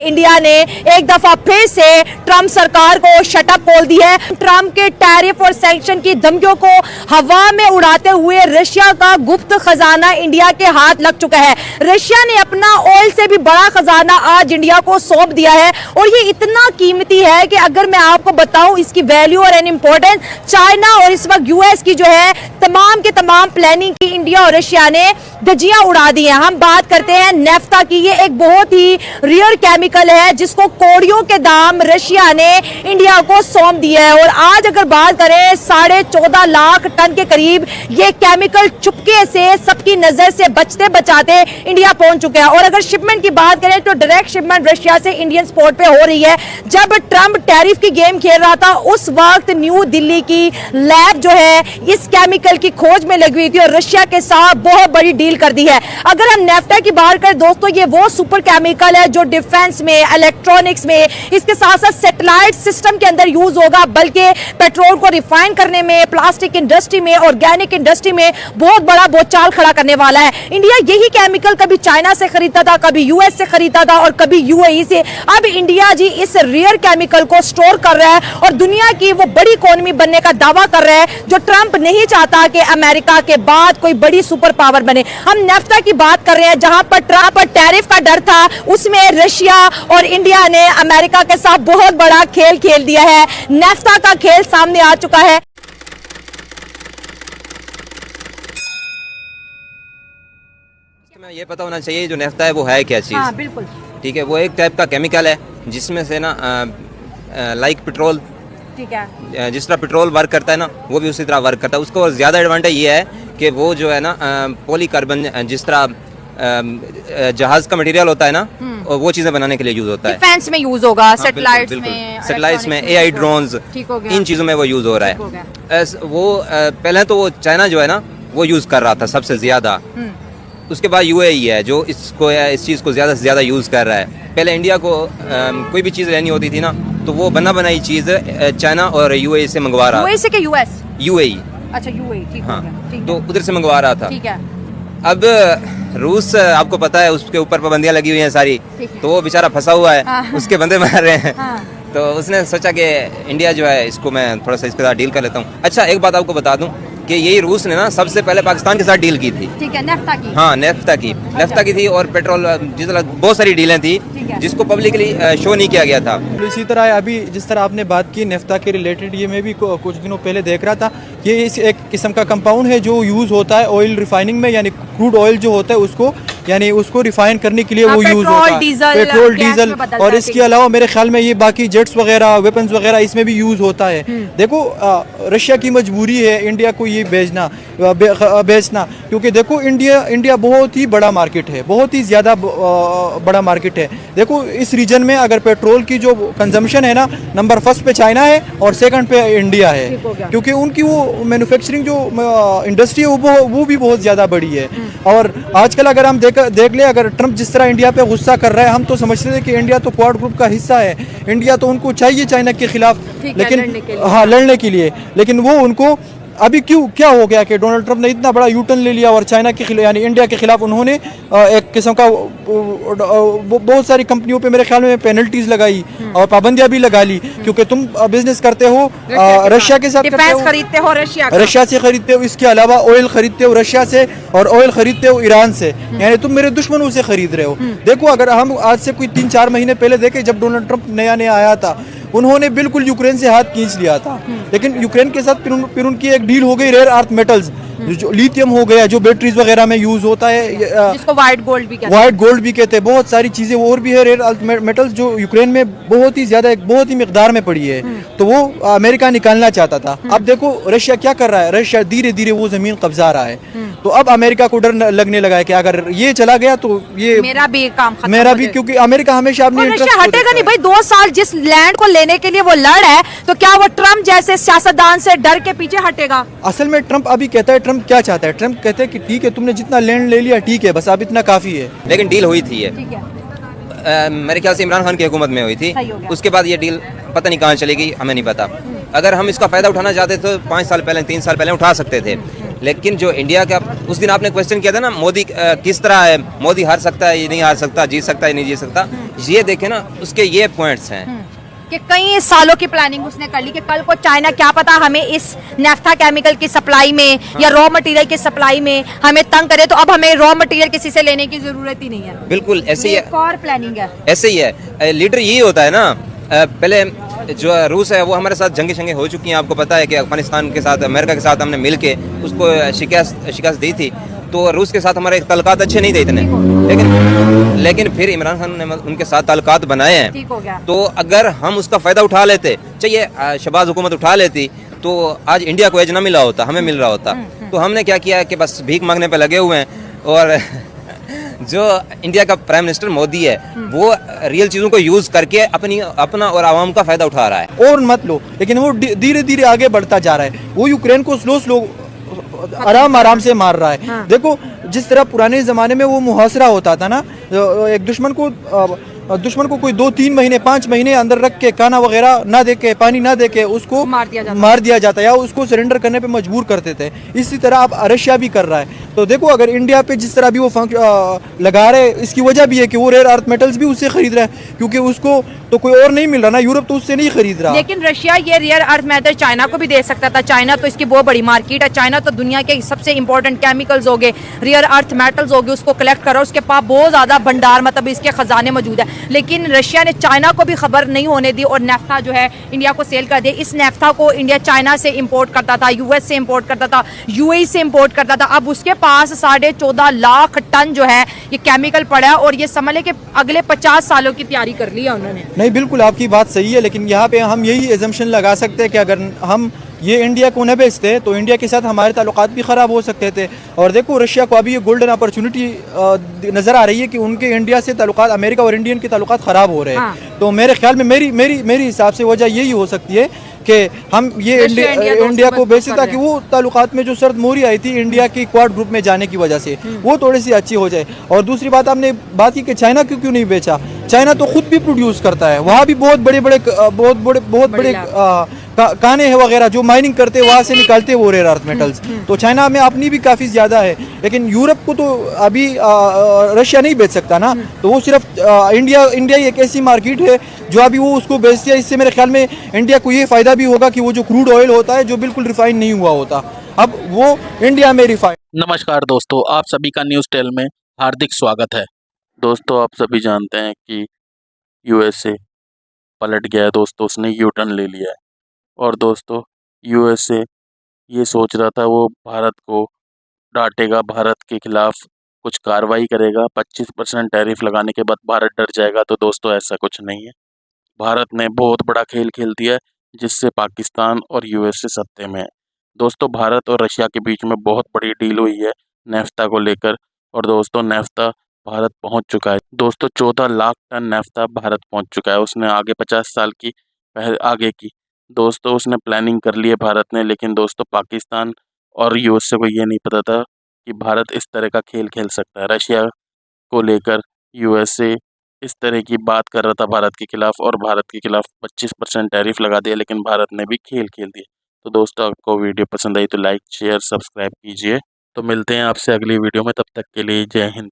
India ने एक दफा फिर से ट्रंप सरकार को शटअप बोल दी है। ट्रंप के टैरिफ और सैंक्शन की धमकियों को हवा में उड़ाते हुए रशिया का गुप्त खजाना इंडिया के हाथ लग चुका है। रशिया ने अपना ऑयल से भी बड़ा खजाना आज इंडिया को सौंप दिया है और ये इतना कीमती है कि अगर मैं आपको बताऊं इसकी वैल्यू और एन इंपॉर्टेंस, चाइना और इस वक्त यूएस की जो है तमाम के तमाम प्लानिंग की इंडिया और रशिया ने धज्जियां उड़ा दी हैं। हम बात करते हैं नेफ्ता की। ये एक बहुत ही रेयर केमिकल है जिसको करोड़ों के दाम रशिया ने इंडिया को सौंप दिया है और आज अगर बात करें 14.5 लाख टन के करीब ये केमिकल चुपके से सबकी नजर से बचते बचाते इंडिया पहुंच चुके हैं। और अगर शिपमेंट की बात करें तो डायरेक्ट शिपमेंट रशिया से इंडियन पोर्ट पे हो रही है। जब ट्रंप टैरिफ की गेम खेल रहा था उस वक्त न्यू दिल्ली की लैब जो है इस केमिकल की खोज में लगी हुई थी और रशिया के साथ बहुत बड़ी डील कर दी है। अगर हम नेफ्टा की बात करें दोस्तों, ये वो सुपर केमिकल है जो डिफेंस में, इलेक्ट्रॉनिक्स में, इसके साथ साथ सैटेलाइट सिस्टम के अंदर यूज होगा, बल्कि पेट्रोल को रिफाइन करने में, प्लास्टिक इंडस्ट्री में, ऑर्गेनिक इंडस्ट्री में बहुत बड़ा बोलचाल खड़ा करने वाला है। इंडिया यही केमिकल कभी चाइना से खरीदता था, कभी यूएस से खरीदता था और कभी यूएई से। अब इंडिया जी इस रेयर केमिकल को स्टोर कर रहा है और दुनिया की वो बड़ी इकोनॉमी बनने का दावा कर रहा है जो ट्रंप नहीं चाहता कि अमेरिका के बाद कोई बड़ी सुपर पावर बने। हम नेफ्टा की बात कर रहे हैं जहां पर ट्रंप पर टैरिफ का डर था, उसमें रशिया और इंडिया ने अमेरिका के साथ बहुत बड़ा खेल खेल दिया है। नेफ्टा का खेल सामने आ चुका है। हमें ये पता होना चाहिए जो नेफ्ता है वो है क्या चीज़। हाँ, बिल्कुल ठीक है, वो एक टाइप का केमिकल है जिसमें से ना लाइक पेट्रोल, ठीक है, जिस तरह पेट्रोल वर्क करता है ना वो भी उसी तरह वर्क करता है। उसको ज़्यादा एडवांटेज ये है कि वो जो है ना पॉलीकार्बन, जिस तरह जहाज का मटेरियल होता है ना, और वो चीज़ें बनाने के लिए यूज़ होता है। डिफेंस में यूज होगा, सैटेलाइट्स में, सैटेलाइट्स में, एआई ड्रोन्स, इन चीज़ों में वो यूज़ हो रहा है। वो पहले तो वो चाइना जो है ना वो यूज़ कर रहा था सबसे ज़्यादा। उसके बाद यूएई है जो इस चीज़ को ज़्यादा से ज़्यादा यूज़ कर रहा है। पहले इंडिया को कोई भी चीज़ लेनी होती थी ना तो वो बना बनाई चीज़ चाइना और यूएई से मंगवा रहा था। यूएई से क्या यूएस? यूएई, अच्छा यूएई, ठीक हाँ, हो गया, ठीक तो उधर से मंगवा रहा था। ठीक है। अब रूस आपको पता है उसके ऊपर पाबंदियां लगी हुई हैं सारी, तो वो बेचारा फंसा हुआ है। हाँ। उसके बंदे मार रहे हैं। हाँ। तो उसने सोचा कि इंडिया जो है इसको मैं थोड़ा सा इसके साथ डील कर लेता हूँ। अच्छा, एक बात आपको बता दूं कि यही रूस ने ना सबसे पहले पाकिस्तान के साथ डील की थी। ठीक है, नेफ्ता की। हाँ, नेफ्ता की, नेफ्ता की थी और पेट्रोल, जिस तरह बहुत सारी डीलें थी जिसको पब्लिकली शो नहीं किया गया था। इसी तरह अभी जिस तरह आपने बात की नेफ्ता के रिलेटेड, ये मैं भी कुछ दिनों पहले देख रहा था। ये इस एक किस्म का कंपाउंड है जो यूज़ होता है ऑयल रिफाइनिंग में, यानी क्रूड ऑयल जो होता है उसको रिफाइन करने के लिए वो यूज़ होता है, पेट्रोल, डीजल। और इसके अलावा मेरे ख्याल में ये बाकी जेट्स वगैरह, वेपन्स वगैरह इसमें भी यूज़ होता है। देखो रशिया की मजबूरी है इंडिया को ये बेचना, क्योंकि देखो इंडिया बहुत ही बड़ा मार्केट है, बहुत ही ज़्यादा बड़ा मार्केट है। देखो इस रीजन में अगर पेट्रोल की जो कंजम्पशन है ना, नंबर 1 पे चाइना है और 2nd पे इंडिया है, क्योंकि उनकी वो मैन्युफैक्चरिंग जो इंडस्ट्री है वो भी बहुत ज़्यादा बड़ी है। और आजकल अगर हम देख ले, अगर ट्रंप जिस तरह इंडिया पे गुस्सा कर रहा है, हम तो समझते थे कि इंडिया तो क्वाड ग्रुप का हिस्सा है, इंडिया तो उनको चाहिए चाइना के खिलाफ, लेकिन हाँ लड़ने के लिए, लेकिन वो उनको अभी क्या हो गया कि डोनाल्ड ट्रंप ने इतना बड़ा यूटर्न ले लिया और चाइना के खिलाफ, यानी इंडिया के खिलाफ उन्होंने एक किस्म का बहुत सारी कंपनियों पे मेरे ख्याल में पेनल्टीज लगाई और पाबंदियां भी लगा ली, क्योंकि तुम बिजनेस करते हो रशिया के साथ, खरीदते हो रशिया से खरीदते हो, इसके अलावा ऑयल खरीदते हो रशिया से और ऑयल खरीदते हो ईरान से, यानी तुम मेरे दुश्मनों से खरीद रहे हो। देखो अगर हम आज से कोई 3-4 महीने पहले देखें, जब डोनाल्ड ट्रंप नया आया था उन्होंने बिल्कुल यूक्रेन से हाथ खींच लिया था, लेकिन यूक्रेन के साथ फिर उनकी एक डील हो गई रेयर अर्थ मेटल्स, जो लिथियम हो गया, जो बैटरीज वगैरह में यूज होता है, जिसको व्हाइट गोल्ड भी कहते हैं। बहुत सारी चीजें और भी है रेयर अर्थ मेटल्स जो यूक्रेन में बहुत ही ज्यादा, बहुत ही मिकदार में पड़ी है, तो वो अमेरिका निकालना चाहता था। अब देखो रशिया क्या कर रहा है, रशिया धीरे धीरे वो जमीन कब्जा रहा है, तो अब अमेरिका को डर लगने लगा है कि अगर ये चला गया तो ये मेरा भी काम खत्म, मेरा भी, क्योंकि अमेरिका हमेशा अपनी रशिया हटेगा नहीं भाई। 2 साल जिस लैंड को लेने के लिए वो लड़ है, तो क्या वो ट्रंप जैसे सियासतदान से डर के पीछे हटेगा? असल में ट्रंप अभी कहता है, ट्रंप क्या चाहता है, ट्रंप कहते हैं कि ठीक है तुमने जितना लैंड ले लिया ठीक है, बस अब इतना काफी है। लेकिन डील हुई थी ये, मेरे ख्याल से इमरान खान की हुकूमत में हुई थी। उसके बाद ये डील पता नहीं कहाँ चली गई, हमें नहीं पता। अगर हम इसका फायदा उठाना चाहते तो 5 साल पहले, 3 साल पहले उठा सकते थे, लेकिन जो इंडिया का उस दिन आपने क्वेश्चन किया था ना, मोदी किस तरह है, मोदी हार सकता है, ये नहीं हार सकता, जीत सकता है, नहीं जीत सकता, ये देखे ना, उसके ये पॉइंट्स हैं कि कई सालों की प्लानिंग उसने कर ली कि कल को चाइना क्या पता हमें इस नेफ्था केमिकल की सप्लाई में या रॉ मटेरियल की सप्लाई में हमें तंग करे, तो अब हमें रॉ मटेरियल किसी से लेने की जरूरत ही नहीं है। बिल्कुल ऐसे ही है, एक और प्लानिंग है, ऐसे ही है। लीडर यही होता है ना। पहले जो रूस है वो हमारे साथ जंगे शंगे हो चुकी हैं, आपको पता है कि अफगानिस्तान के साथ, अमेरिका के साथ हमने मिल के उसको शिकस्त दी थी, तो रूस के साथ हमारे ताल्लुकात अच्छे नहीं थे इतने, लेकिन फिर इमरान खान ने उनके साथ ताल्लुकात बनाए हैं। ठीक हो गया। तो अगर हम उसका फ़ायदा उठा लेते, चाहिए शहबाज हुकूमत उठा लेती, तो आज इंडिया को एज ना मिला होता, हमें मिल रहा होता। तो हमने क्या किया है कि बस भीख मांगने पे लगे हुए हैं। और जो इंडिया का प्राइम मिनिस्टर मोदी है, वो रियल चीज़ों को यूज़ करके अपना और आवाम का फ़ायदा उठा रहा है। और मत लो, लेकिन वो धीरे धीरे आगे बढ़ता जा रहा है। वो यूक्रेन को स्लो आराम से मार रहा है। हाँ। देखो, जिस तरह पुराने ज़माने में वो मुहासरा होता था ना, एक दुश्मन को कोई 2-3 महीने 5 महीने अंदर रख के खाना वगैरह ना दे के, पानी ना दे के उसको मार दिया जाता या उसको सरेंडर करने पे मजबूर करते थे। इसी तरह अब रशिया भी कर रहा है। तो देखो, अगर इंडिया पे जिस तरह भी वो लगा रहे, इसकी वजह भी है कि वो रेयर अर्थ मेटल्स भी उससे खरीद रहा है, क्योंकि उसको तो कोई और नहीं मिल रहा ना, यूरोप तो उससे नहीं खरीद रहा। लेकिन रशिया ये रेयर अर्थ मेटल चाइना को भी दे सकता था। चाइना तो इसकी बहुत बड़ी मार्केट है। चाइना तो दुनिया के सबसे इंपॉर्टेंट केमिकल्स हो गए, रेयर अर्थ मेटल्स हो गए, उसको कलेक्ट करो, उसके पास बहुत ज्यादा भंडार, मतलब इसके खजाने मौजूद है। लेकिन रशिया ने चाइना को भी खबर नहीं होने दी और नेफ्था जो है इंडिया को सेल कर दिया। इस नेफ्था को इंडिया चाइना से इंपोर्ट करता था, यूएस से इंपोर्ट करता था, यूएई से इंपोर्ट करता था। अब उसके पास 14.5 लाख टन जो है ये केमिकल पड़ा है, और ये समझ ले कि अगले 50 सालों की तैयारी कर ली है उन्होंने। नहीं, बिल्कुल आपकी बात सही है, लेकिन यहाँ पे हम यही एजम्पशन लगा सकते हैं कि अगर हम ये इंडिया को न बेचते तो इंडिया के साथ हमारे ताल्लुकात भी ख़राब हो सकते थे। और देखो, रशिया को अभी ये गोल्डन अपॉर्चुनिटी नज़र आ रही है कि उनके इंडिया से ताल्लुकात, अमेरिका और इंडियन के ताल्लुकात ख़राब हो रहे हैं। हाँ। तो मेरे ख्याल में मेरी हिसाब से वजह यही हो सकती है कि हम ये इंडिया को बेचते, ताकि वो ताल्लुकात में जो सर्द मोहरी आई थी इंडिया की क्वाड ग्रुप में जाने की वजह से, वो थोड़ी सी अच्छी हो जाए। और दूसरी बात, आपने बात की कि चाइना क्यों नहीं बेचा। चाइना तो खुद भी प्रोड्यूस करता है, वहाँ भी बहुत बड़े काने हैं वगैरह जो माइनिंग करते हैं, वहाँ से निकालते हैं वो रेयर अर्थ मेटल्स। तो चाइना में अपनी भी काफ़ी ज़्यादा है, लेकिन यूरोप को तो अभी रशिया नहीं बेच सकता ना। तो वो सिर्फ इंडिया ही एक ऐसी मार्केट है जो अभी वो उसको बेचती है। इससे मेरे ख्याल में इंडिया को ये फ़ायदा भी होगा कि वो जो क्रूड ऑयल होता है जो बिल्कुल रिफाइन नहीं हुआ होता, अब वो इंडिया में रिफाइन। नमस्कार दोस्तों, आप सभी का न्यूज़ टेल में हार्दिक स्वागत है। दोस्तों, आप सभी जानते हैं कि यूएसए पलट गया है दोस्तों, उसने यू टर्न ले लिया है। और दोस्तों, यूएसए ये सोच रहा था वो भारत को डांटेगा, भारत के खिलाफ कुछ कार्रवाई करेगा, 25% टैरिफ लगाने के बाद भारत डर जाएगा। तो दोस्तों, ऐसा कुछ नहीं है। भारत ने बहुत बड़ा खेल खेल दिया है, जिससे पाकिस्तान और यूएसए सत्ते में है। दोस्तों, भारत और रशिया के बीच में बहुत बड़ी डील हुई है नेफ्ता को लेकर। और दोस्तों, नेफ्ता भारत पहुंच चुका है। दोस्तों, 14 लाख टन नेफ्ता भारत पहुंच चुका है। उसने आगे 50 साल की आगे की दोस्तों उसने प्लानिंग कर ली है भारत ने। लेकिन दोस्तों, पाकिस्तान और यूएसए को ये नहीं पता था कि भारत इस तरह का खेल खेल सकता है। रशिया को लेकर यूएसए इस तरह की बात कर रहा था भारत के खिलाफ, और भारत के खिलाफ 25% टैरिफ लगा दिया, लेकिन भारत ने भी खेल खेल दिया। तो दोस्तों, आपको वीडियो पसंद आई तो लाइक शेयर सब्सक्राइब कीजिए। तो मिलते हैं आपसे अगली वीडियो में, तब तक के लिए जय हिंद।